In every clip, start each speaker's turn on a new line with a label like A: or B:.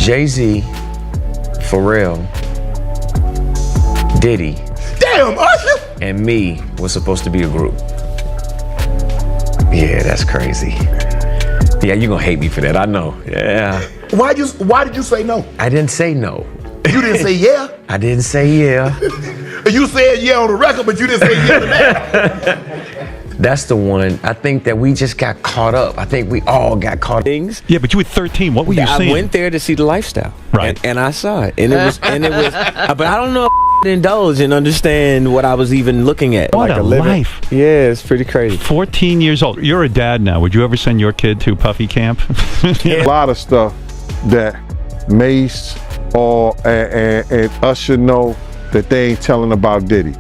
A: Jay-Z, Pharrell, Diddy,
B: damn, Usher,
A: and me was supposed to be a group. Yeah, that's crazy. Yeah, you're gonna hate me for that, I know. Yeah.
B: Why did you say no?
A: I didn't say no.
B: You didn't say yeah?
A: I didn't say yeah.
B: You said yeah on the record, but you didn't say yeah to that.
A: That's the one. I think that we just got caught up. I think we all got caught up. Things.
C: Yeah, but you were 13. What were you saying?
A: I went there to see the lifestyle.
C: Right.
A: And I saw it. And it was, but I don't know if indulge and understand what I was even looking at.
C: What
A: like
C: a life.
A: Yeah, it's pretty crazy.
C: 14 years old. You're a dad now. Would you ever send your kid to Puffy camp?
D: A lot of stuff that Mace and Usher know that they ain't telling about Diddy.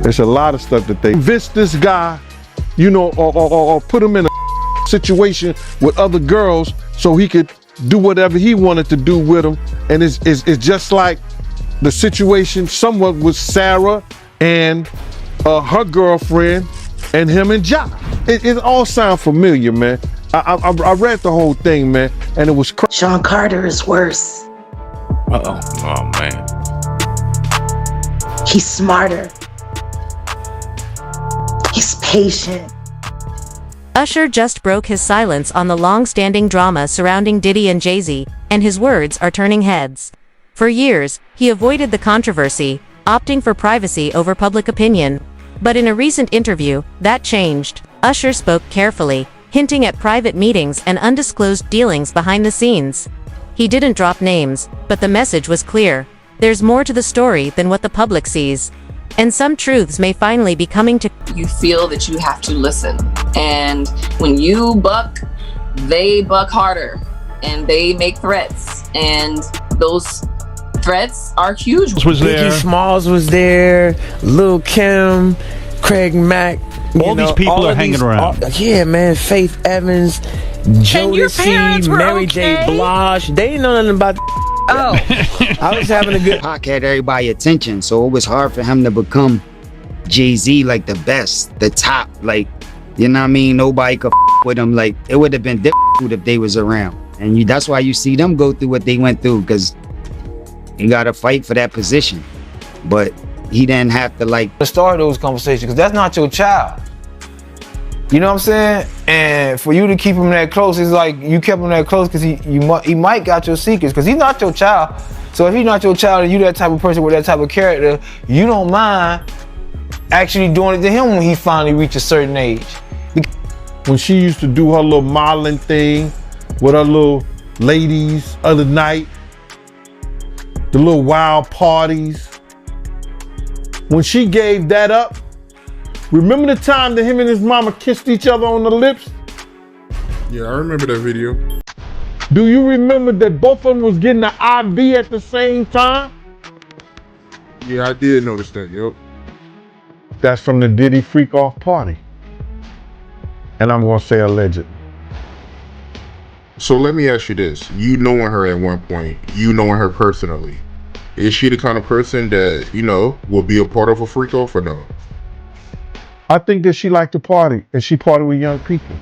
D: There's a lot of stuff that they convince this guy, you know, or put him in a situation with other girls so he could do whatever he wanted to do with them. And it's just like the situation somewhat with Sarah and her girlfriend and him and Ja. It all sound familiar, man. I read the whole thing, man, and it was crazy.
E: Sean Carter is worse.
A: Uh-oh. Oh, man.
E: He's smarter. He's patient.
F: Usher just broke his silence on the long-standing drama surrounding Diddy and Jay-Z, and his words are turning heads. For years, he avoided the controversy, opting for privacy over public opinion. But in a recent interview, that changed. Usher spoke carefully, hinting at private meetings and undisclosed dealings behind the scenes. He didn't drop names, but the message was clear. There's more to the story than what the public sees. And some truths may finally be coming to.
G: You feel that you have to listen. And when you buck, they buck harder. And they make threats. And those threats are huge.
A: Biggie Smalls was there, Lil' Kim, Craig Mack.
C: All these people are hanging around.
A: Yeah, man. Faith Evans, Jodeci, Mary J. Blige. They ain't know nothing about.
G: Oh.
A: I was having a good.
H: Pac had everybody's attention, so it was hard for him to become Jay-Z, like the best, the top, like, you know what I mean? Nobody could with him. Like, it would have been difficult if they was around. And that's why you see them go through what they went through, because you gotta fight for that position. But he didn't have to, like,
I: start those conversations, because that's not your child. You know what I'm saying? And for you to keep him that close, it's like you kept him that close because he might got your secrets, because he's not your child. So if he's not your child and you that type of person with that type of character, you don't mind actually doing it to him when he finally reaches a certain age.
D: When she used to do her little modeling thing with her little ladies other night, the little wild parties, when she gave that up, remember the time that him and his mama kissed each other on the lips?
J: Yeah, I remember that video.
D: Do you remember that both of them was getting the IV at the same time?
J: Yeah, I did notice that, yep.
D: That's from the Diddy Freak Off party. And I'm gonna say alleged.
J: So let me ask you this. You knowing her at one point, you knowing her personally, is she the kind of person that, you know, will be a part of a freak off or no?
D: I think that she liked to party, and she party with young people.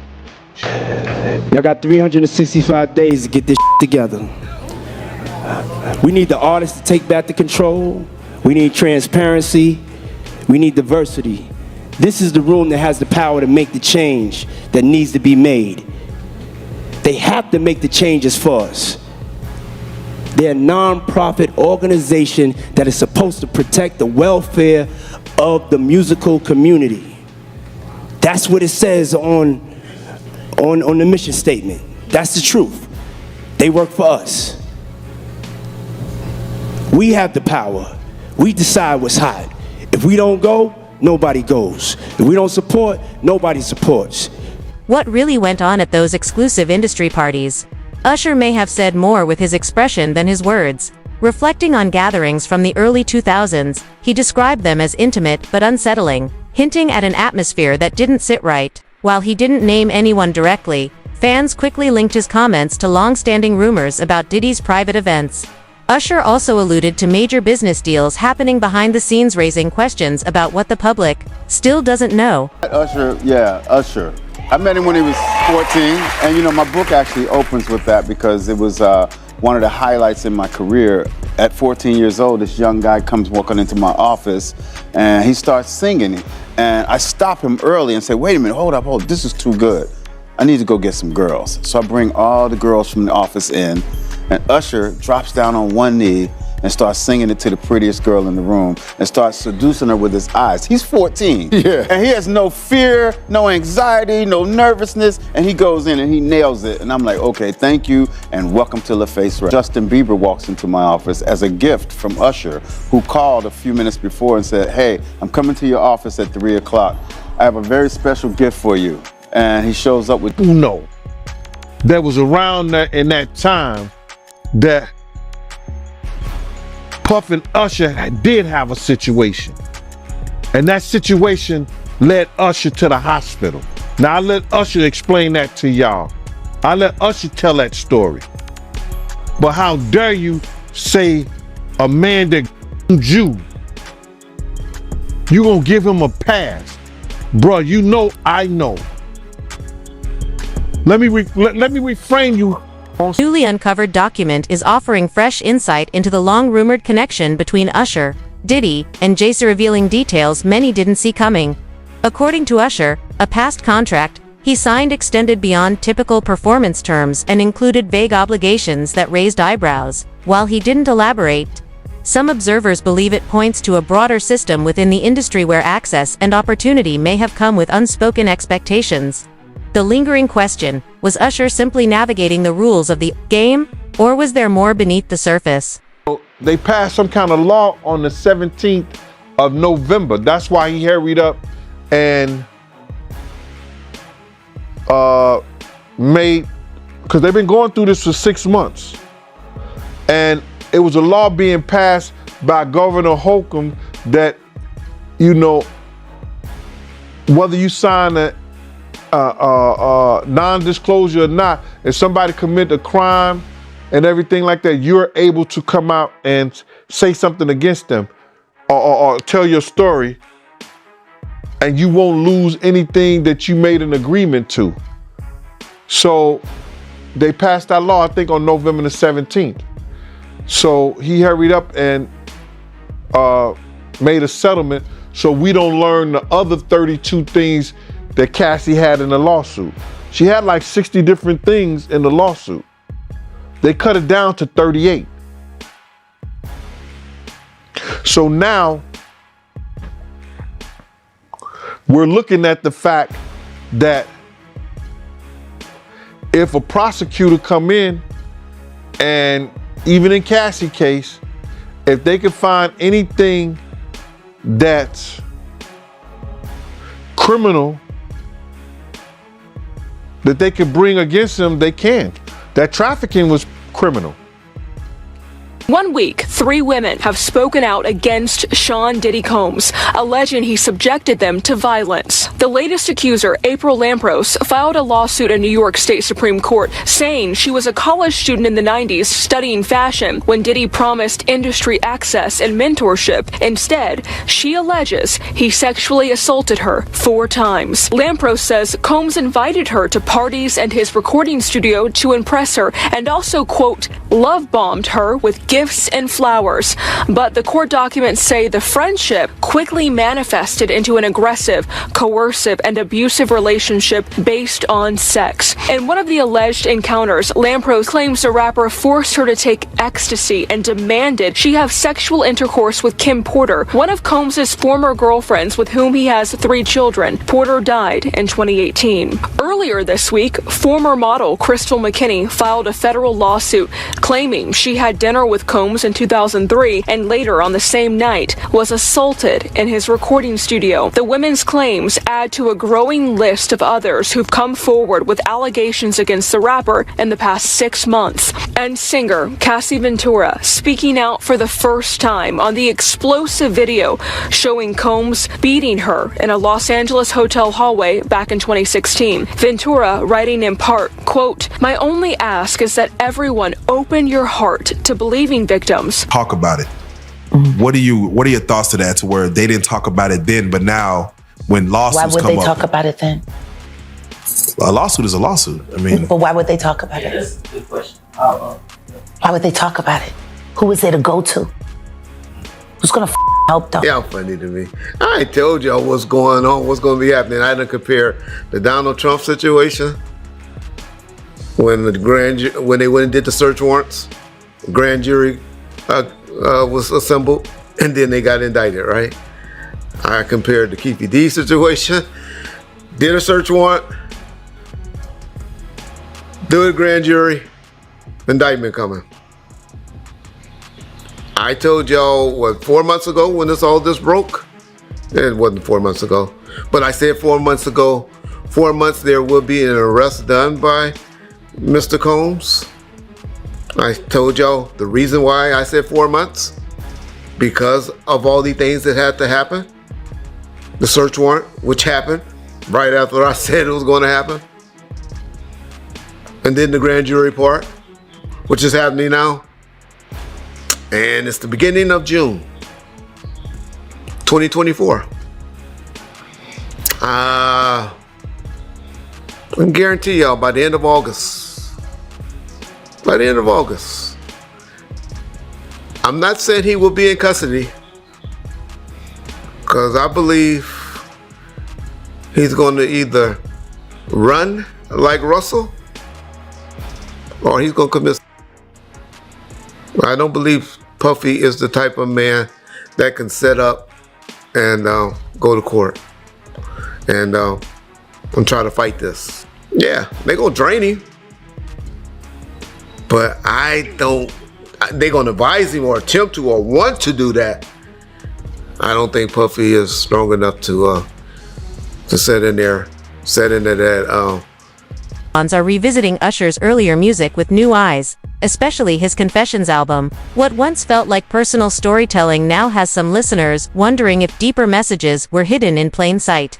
K: Y'all got 365 days to get this together. We need the artists to take back the control. We need transparency. We need diversity. This is the room that has the power to make the change that needs to be made. They have to make the changes for us. They're a non-profit organization that is supposed to protect the welfare of the musical community. That's what it says on the mission statement. That's the truth. They work for us. We have the power. We decide what's hot. If we don't go, nobody goes. If we don't support, nobody supports.
F: What really went on at those exclusive industry parties? Usher may have said more with his expression than his words. Reflecting on gatherings from the early 2000s, he described them as intimate but unsettling, hinting at an atmosphere that didn't sit right. While he didn't name anyone directly, fans quickly linked his comments to long-standing rumors about Diddy's private events. Usher also alluded to major business deals happening behind the scenes, raising questions about what the public still doesn't know.
L: Usher, I met him when he was 14, and you know, my book actually opens with that because it was one of the highlights in my career. At 14 years old, this young guy comes walking into my office, and he starts singing. And I stop him early and say, wait a minute, hold up, this is too good. I need to go get some girls. So I bring all the girls from the office in, and Usher drops down on one knee and starts singing it to the prettiest girl in the room and starts seducing her with his eyes. He's 14. Yeah. And he has no fear, no anxiety, no nervousness, and he goes in and he nails it. And I'm like, okay, thank you, and welcome to LaFace Rap. Justin Bieber walks into my office as a gift from Usher, who called a few minutes before and said, hey, I'm coming to your office at 3 o'clock. I have a very special gift for you. And he shows up with
D: Uno. That was around that in that time that Puff and Usher did have a situation. And that situation led Usher to the hospital. Now I let Usher explain that to y'all. I let Usher tell that story. But how dare you say a man that you gonna give him a pass? Bruh, you know I know. Let me reframe you.
F: Newly uncovered document is offering fresh insight into the long-rumored connection between Usher, Diddy, and Jay-Z, revealing details many didn't see coming. According to Usher, a past contract he signed extended beyond typical performance terms and included vague obligations that raised eyebrows. While he didn't elaborate, some observers believe it points to a broader system within the industry where access and opportunity may have come with unspoken expectations. The lingering question, was Usher simply navigating the rules of the game, or was there more beneath the surface?
D: They passed some kind of law on the 17th of November. That's why he hurried up and made, because they've been going through this for 6 months. And it was a law being passed by Governor Holcomb that, you know, whether you sign a non-disclosure or not, if somebody commit a crime and everything like that, you're able to come out and say something against them or tell your story, and you won't lose anything that you made an agreement to. So they passed that law, I think, on November the 17th. So he hurried up and made a settlement so we don't learn the other 32 things that Cassie had in the lawsuit. She had like 60 different things in the lawsuit. They cut it down to 38. So now we're looking at the fact that if a prosecutor come in, and even in Cassie's case, if they can find anything that's criminal that they could bring against him, they can. That trafficking was criminal.
M: 1 week, 3 women have spoken out against Sean Diddy Combs, alleging he subjected them to violence. The latest accuser, April Lampros, filed a lawsuit in New York State Supreme Court saying she was a college student in the 90s studying fashion when Diddy promised industry access and mentorship. Instead, she alleges he sexually assaulted her 4 times. Lampros says Combs invited her to parties and his recording studio to impress her and also, quote, love-bombed her with gifts and flowers. But the court documents say the friendship quickly manifested into an aggressive, coercive, and abusive relationship based on sex. In one of the alleged encounters, Lampros claims the rapper forced her to take ecstasy and demanded she have sexual intercourse with Kim Porter, one of Combs' former girlfriends with whom he has 3 children. Porter died in 2018. Earlier this week, former model Crystal McKinney filed a federal lawsuit claiming she had dinner with Combs in 2003 and later on the same night was assaulted in his recording studio. The women's claims add to a growing list of others who've come forward with allegations against the rapper in the past 6 months. And singer Cassie Ventura speaking out for the first time on the explosive video showing Combs beating her in a Los Angeles hotel hallway back in 2016. Ventura writing in part, quote, "My only ask is that everyone open your heart to believing victims."
B: Talk about it. What are your thoughts to that, to where they didn't talk about it then, but now when lawsuits come up?
E: Why would they talk about it then?
B: A lawsuit is a lawsuit. I mean,
E: But why would they talk about it? Why would they talk about it? Who is there to go to? Who's gonna help them?
N: Y'all funny to me. I ain't told y'all what's going on, what's gonna be happening. I didn't compare the Donald Trump situation when when they went and did the search warrants, the grand jury was assembled, and then they got indicted, right? I compared the Keefe D situation, did a search warrant, do a grand jury, indictment coming. I told y'all, what, 4 months ago when all this broke? It wasn't 4 months ago, but I said 4 months ago, 4 months there will be an arrest done by Mr. Combs. I told y'all the reason why I said 4 months, because of all the things that had to happen. The search warrant, which happened right after I said it was going to happen. And then the grand jury part, which is happening now. And it's the beginning of June 2024. I can guarantee y'all by the end of August, I'm not saying he will be in custody, because I believe he's going to either run like Russell or he's going to commit. I don't believe Puffy is the type of man that can set up and go to court and try to fight this. Yeah, they're going to drain him, but they're going to advise him or attempt to or want to do that. I don't think Puffy is strong enough to sit in there that.
F: Are revisiting Usher's earlier music with new eyes, especially his Confessions album. What once felt like personal storytelling now has some listeners wondering if deeper messages were hidden in plain sight.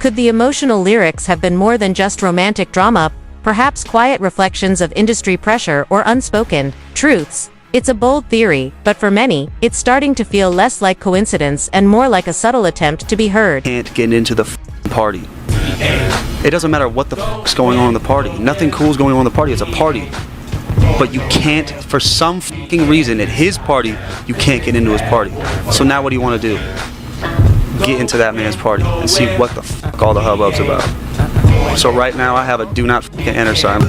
F: Could the emotional lyrics have been more than just romantic drama, perhaps quiet reflections of industry pressure or unspoken truths? It's a bold theory, but for many, it's starting to feel less like coincidence and more like a subtle attempt to be heard.
O: Can't get into the party. It doesn't matter what the is going on in the party. Nothing cool is going on in the party. It's a party. But you can't, for some fucking reason, at his party, you can't get into his party. So now what do you want to do? Get into that man's party and see what the fuck all the hubbub's about. So right now I have a do not fucking enter sign.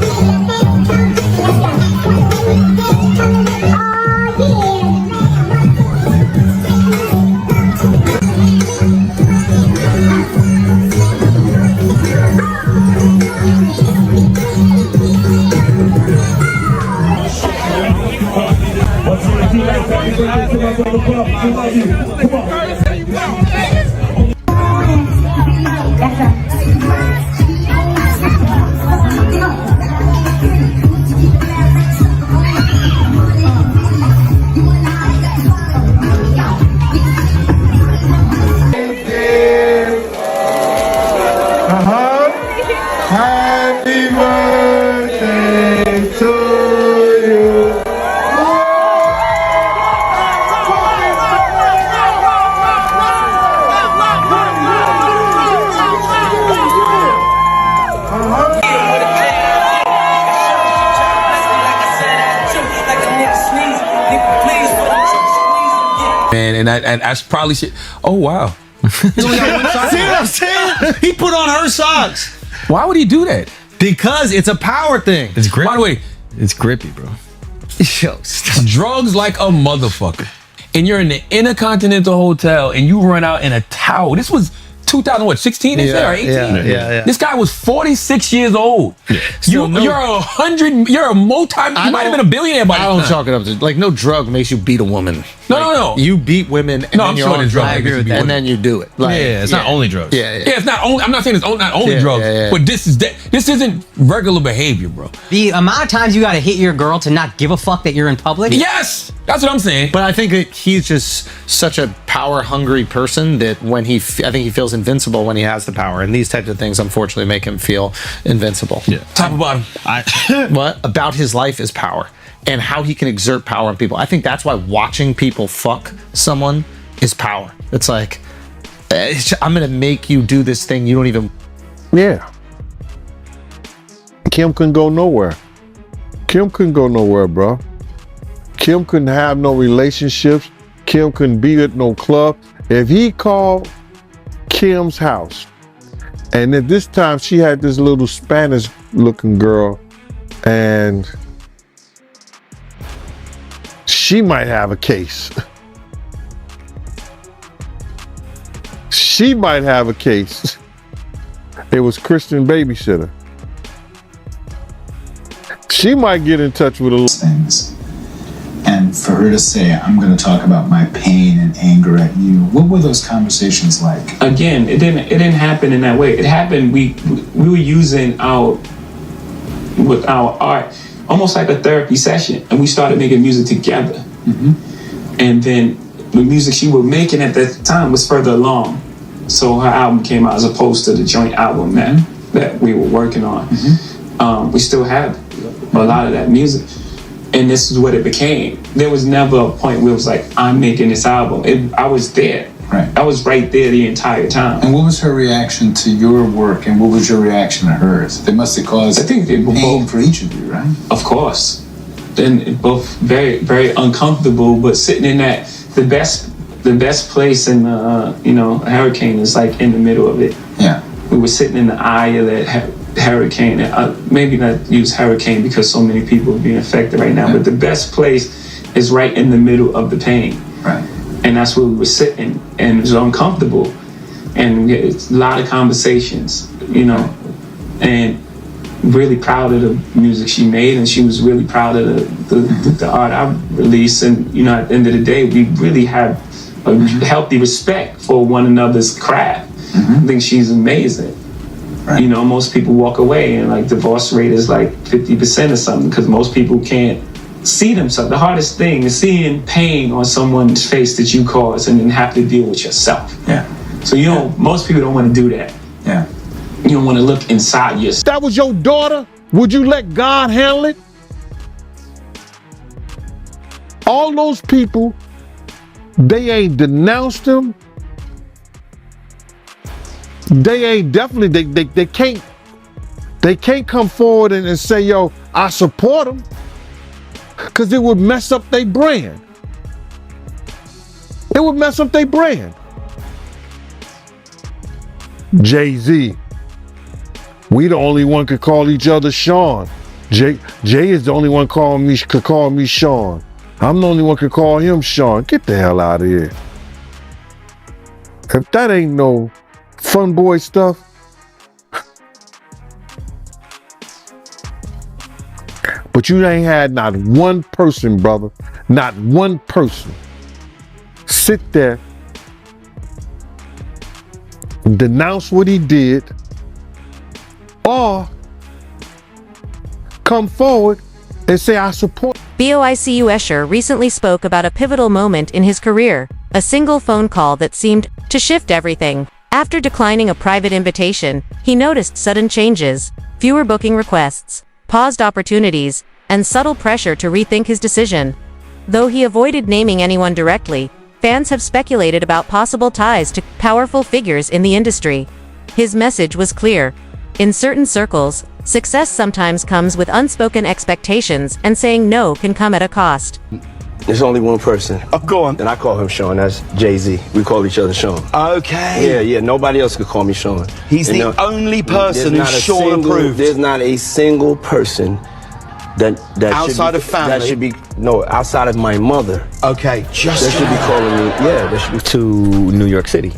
N: Happy birthday to you.
P: Man, and that's probably shit. Oh wow. See what I'm saying? He put on her socks. Why would he do that?
A: Because it's a power thing.
P: It's grippy. By the way,
A: It's grippy, bro.
P: yo, drugs like a motherfucker. And you're in the Intercontinental Hotel and you run out in a towel. This was 2016, they say, or 18?
A: Yeah.
P: This guy was 46 years old. You're a multi, you might have been a billionaire by
A: I
P: now.
A: don't chalk it up to, like, no drug makes you beat a woman.
P: No.
A: You beat women and then you're on drugs.
P: I agree with that.
A: And then you do it. Like,
P: it's not only drugs.
A: Yeah.
P: It's not only, I'm not saying it's not only drugs, but this isn't regular behavior, bro.
Q: The amount of times you gotta hit your girl to not give a fuck that you're in public?
P: Yes! That's what I'm saying.
A: But I think that he's just such a power-hungry person that when I think he feels invincible when he has the power. And these types of things, unfortunately, make him feel invincible.
P: Yeah. Top or bottom?
A: What? About his life is power. And how he can exert power on people. I think that's why watching people fuck someone is power. It's like, I'm gonna make you do this thing you don't even...
D: Yeah. Kim couldn't go nowhere. Kim couldn't go nowhere, bro. Kim couldn't have no relationships. Kim couldn't be at no club. If he called Kim's house, and at this time she had this little Spanish looking girl, and she might have a case. She might have a case. It was Christian babysitter. She might get in touch with a
R: things. And for her to say, I'm going to talk about my pain and anger at you, what were those conversations like?
S: Again, it didn't happen in that way. It happened, we were using our art almost like a therapy session, and we started making music together.
R: Mm-hmm.
S: And then the music she was making at that time was further along. So her album came out as opposed to the joint album that we were working on.
R: Mm-hmm.
S: We still have a lot of that music. And this is what it became. There was never a point where it was like, I'm making this album. I was there.
R: Right.
S: I was right there the entire time.
R: And what was her reaction to your work, and what was your reaction to hers? They must have caused pain for each of you, right?
S: Of course. Then both very, very uncomfortable, but sitting in that, the best place in the, hurricane is like in the middle of it.
R: Yeah.
S: We were sitting in the eye of that hurricane. Maybe not use hurricane because so many people are being affected right now, but the best place is right in the middle of the pain.
R: Right.
S: And that's where we were sitting, and it was uncomfortable. And we had a lot of conversations, and really proud of the music she made, and she was really proud of the art I released. And, at the end of the day, we really have a healthy respect for one another's craft. I think she's amazing.
R: Right.
S: Most people walk away and like divorce rate is like 50% or something because most people can't see themselves. The hardest thing is seeing pain on someone's face that you caused and then have to deal with yourself.
R: Yeah.
S: So most people don't want to do that.
R: Yeah.
S: You don't want to look inside yourself.
D: That was your daughter? Would you let God handle it? All those people, they ain't denounced him. They ain't definitely, they can't come forward and say, yo, I support them. Because it would mess up their brand. It would mess up their brand. Jay-Z. We the only one could call each other Sean. Jay is the only one could call me Sean. I'm the only one could call him Sean. Get the hell out of here. If that ain't no fun boy stuff. But you ain't had not one person, brother, not one person sit there, denounce what he did, or come forward and say, I support.
F: BOICU Usher recently spoke about a pivotal moment in his career, a single phone call that seemed to shift everything. After declining a private invitation, he noticed sudden changes, fewer booking requests, paused opportunities, and subtle pressure to rethink his decision. Though he avoided naming anyone directly, fans have speculated about possible ties to powerful figures in the industry. His message was clear. In certain circles, success sometimes comes with unspoken expectations, and saying no can come at a cost.
T: There's only one person.
U: Oh, go on.
T: And I call him Sean. That's Jay-Z. We call each other Sean.
U: Okay.
T: Yeah. Nobody else could call me Sean.
U: He's the only person who's Sean approved.
T: There's not a single person that
U: outside of family.
T: That should be outside of my mother.
U: Okay.
T: That should be calling me. Yeah. That should be
V: to New York City.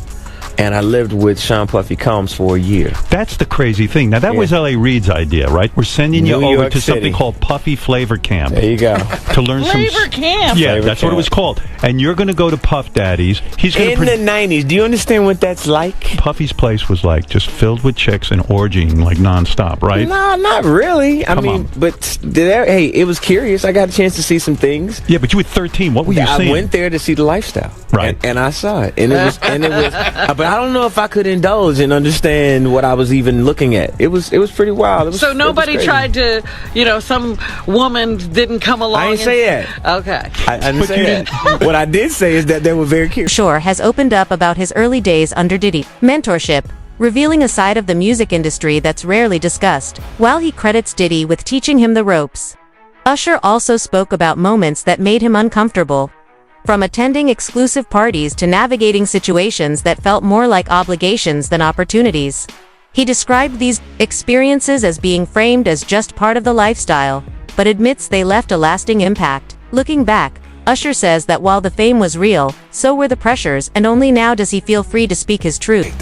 V: And I lived with Sean Puffy Combs for a year.
C: That's the crazy thing. Now, that was L.A. Reid's idea, right? We're sending you over to something called Puffy Flavor Camp.
V: There you go.
C: To learn
V: Flavor Camp?
C: Yeah,
V: Flavor
C: that's
V: Camp.
C: what it was called. And you're going to go to Puff Daddy's. He's going
V: in the 90s. Do you understand what that's like?
C: Puffy's place was like just filled with chicks and orgying like nonstop, right?
V: No, not really. I mean,
C: on.
V: but hey, it was curious. I got a chance to see some things.
C: Yeah, but you were 13. What were you seeing?
V: I went there to see the lifestyle.
C: Right.
V: And I saw it. And it was but I don't know if I could indulge and understand what I was even looking at. It was pretty wild.
W: So nobody tried to, some woman didn't come along.
V: I didn't say that.
W: Okay.
V: I didn't say that. What I did say is that they were very curious.
F: Usher has opened up about his early days under Diddy, mentorship, revealing a side of the music industry that's rarely discussed. While he credits Diddy with teaching him the ropes, Usher also spoke about moments that made him uncomfortable, from attending exclusive parties to navigating situations that felt more like obligations than opportunities. He described these experiences as being framed as just part of the lifestyle, but admits they left a lasting impact. Looking back, Usher says that while the fame was real, so were the pressures, and only now does he feel free to speak his truth.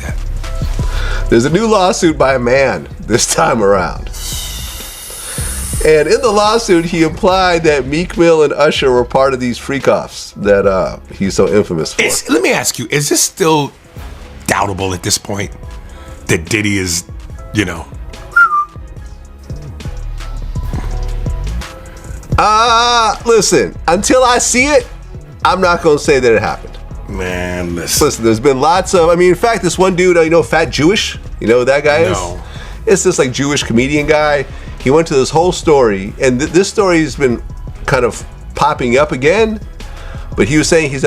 G: There's a new lawsuit by a man this time around. And in the lawsuit, he implied that Meek Mill and Usher were part of these freak-offs that he's so infamous for.
B: Let me ask you, is this still doubtable at this point that Diddy is,
G: Listen, until I see it, I'm not going to say that it happened.
B: Man, listen.
G: There's been lots of, in fact, this one dude, Fat Jewish, you know who that guy is?
B: No.
G: It's this like Jewish comedian guy. He went to this whole story, and this story has been kind of popping up again. But he was saying he was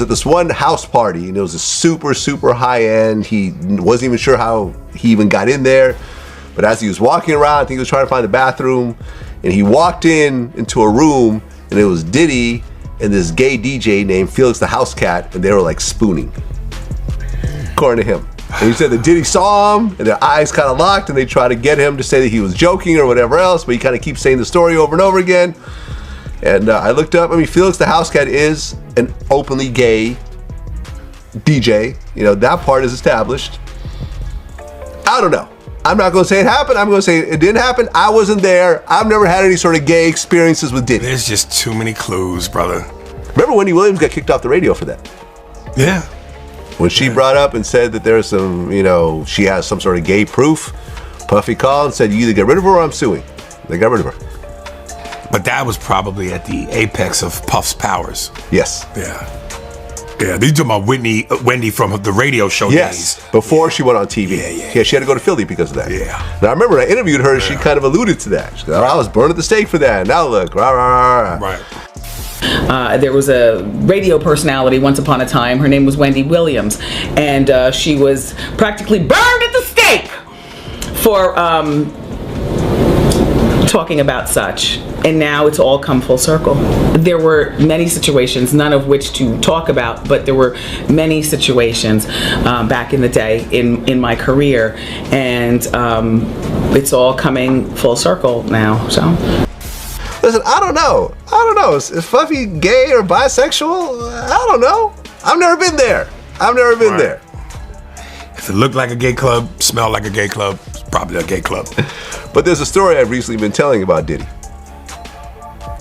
G: at this one house party, and it was a super, super high end. He wasn't even sure how he even got in there. But as he was walking around, I think he was trying to find the bathroom, and he walked into a room, and it was Diddy and this gay DJ named Felix the House Cat, and they were like spooning, according to him. And he said that Diddy saw him, and their eyes kind of locked, and they tried to get him to say that he was joking or whatever else, but he kind of keeps saying the story over and over again. And I looked up, Felix the House Cat is an openly gay DJ. That part is established. I don't know. I'm not going to say it happened. I'm going to say it didn't happen. I wasn't there. I've never had any sort of gay experiences with Diddy.
B: There's just too many clues, brother.
G: Remember Wendy Williams got kicked off the radio for that?
B: Yeah.
G: When she brought up and said that there's some, she has some sort of gay proof, Puffy called and said, you either get rid of her or I'm suing. They got rid of her.
B: But that was probably at the apex of Puff's powers.
G: Yes.
B: Yeah. Yeah, these are my Wendy from the radio show days.
G: Before she went on TV. Yeah, she had to go to Philly because of that.
B: Yeah.
G: Now, I remember when I interviewed her, she kind of alluded to that. She goes, I was burned at the stake for that. Now look. Rah, rah, rah.
B: Right.
H: There was a radio personality once upon a time. Her name was Wendy Williams, and she was practically burned at the stake for talking about such. And now it's all come full circle. There were many situations, none of which to talk about, but there were many situations back in the day in my career, and it's all coming full circle now. So.
G: Listen, I don't know. Is Puffy gay or bisexual? I don't know. I've never been there. There.
B: If it looked like a gay club, smelled like a gay club, it's probably a gay club.
G: But there's a story I've recently been telling about Diddy.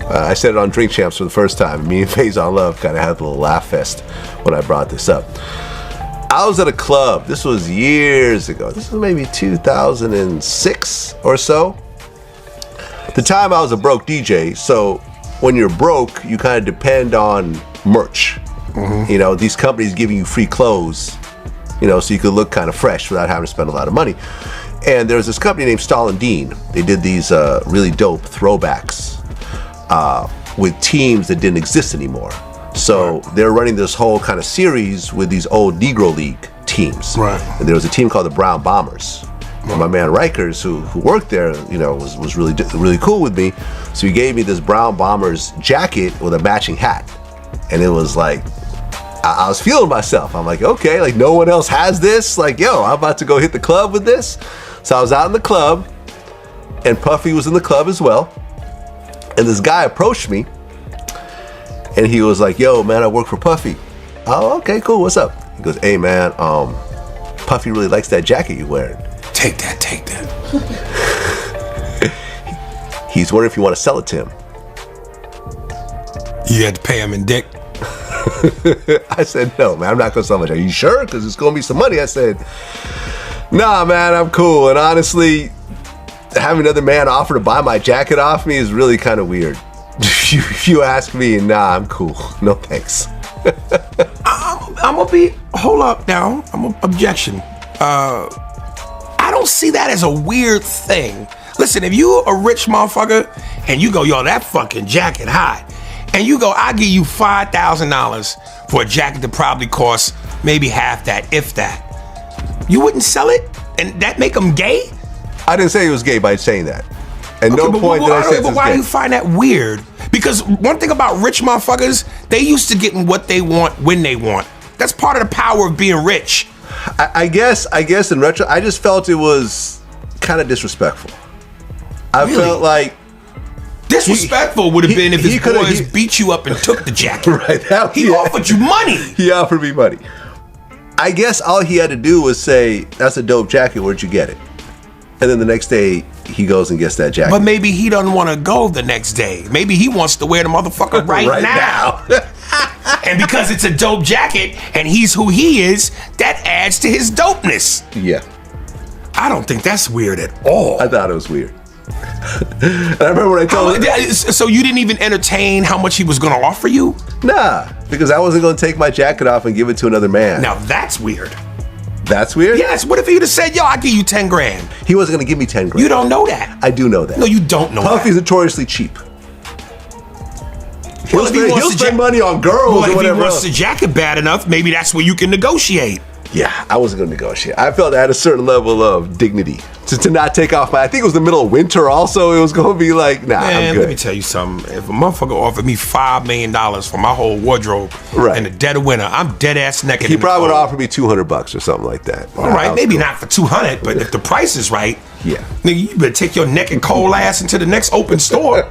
G: I said it on Drink Champs for the first time. Me and Faison Love kind of had a little laugh fest when I brought this up. I was at a club. This was years ago. This was maybe 2006 or so. At the time, I was a broke DJ, so when you're broke, you kind of depend on merch. Mm-hmm. These companies giving you free clothes, so you could look kind of fresh without having to spend a lot of money. And there was this company named Stahl & Dean. They did these really dope throwbacks with teams that didn't exist anymore. So they're running this whole kind of series with these old Negro League teams.
B: Right.
G: And there was a team called the Brown Bombers. And my man Rikers, who worked there, was really cool with me. So he gave me this Brown Bombers jacket with a matching hat. And it was like, I was feeling myself. I'm like, okay, like no one else has this. Like, yo, I'm about to go hit the club with this. So I was out in the club, and Puffy was in the club as well. And this guy approached me, and he was like, yo, man, I work for Puffy. Oh, okay, cool, what's up? He goes, hey, man, Puffy really likes that jacket you're wearing.
B: Take that.
G: He's wondering if you want to sell it to him.
B: You had to pay him in dick.
G: I said, no, man, I'm not going to sell much. Are you sure? Because it's going to be some money. I said, nah, man, I'm cool. And honestly, having another man offer to buy my jacket off me is really kind of weird. If you ask me, nah, I'm cool. No thanks.
B: I'm going to be, hold up now. Objection. I don't see that as a weird thing. Listen, if you a rich motherfucker and you go, yo, that fucking jacket hot, and you go, I'll give you $5,000 for a jacket that probably costs maybe half that, if that. You wouldn't sell it, and that make him gay?
G: I didn't say he was gay by saying that. At no point did I say
B: But why do you find that weird? Because one thing about rich motherfuckers, they used to getting what they want when they want. That's part of the power of being rich.
G: I guess in retro, I just felt it was kind of disrespectful. I felt like
B: disrespectful would have been if his boys beat you up and took the jacket.
G: Right.
B: He offered you money.
G: He offered me money. I guess all he had to do was say, "That's a dope jacket. Where'd you get it?" And then the next day, he goes and gets that jacket.
B: But maybe he doesn't want to go the next day. Maybe he wants to wear the motherfucker right now. And because it's a dope jacket and he's who he is, that adds to his dopeness.
G: Yeah.
B: I don't think that's weird at all.
G: I thought it was weird. And I remember when I told him.
B: So you didn't even entertain how much he was going to offer you?
G: Nah, because I wasn't going to take my jacket off and give it to another man.
B: Now that's weird.
G: That's weird?
B: Yes. What if he'd have said, yo, I'll give you 10 grand?
G: He wasn't going to give me 10 grand.
B: You don't know that.
G: I do know that.
B: No, you don't know
G: Puffy's notoriously cheap. He'll
B: Well,
G: spend money on girls
B: Well,
G: or
B: if
G: whatever
B: he wants
G: else.
B: the jacket bad enough, maybe that's where you can negotiate.
G: Yeah, I wasn't going to negotiate. I felt I had a certain level of dignity to not take off my. I think it was the middle of winter. Also, it was going to be like, nah,
B: Man,
G: I'm good.
B: let me tell you something. If a motherfucker offered me $5 million for my whole wardrobe in the dead of winter, I'm dead ass naked.
G: He probably would offer me $200 or something like that.
B: All right, maybe not for 200, but if the price is right,
G: yeah,
B: nigga, you better take your naked cold ass into the next open store.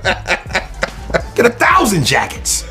B: Get 1,000 jackets.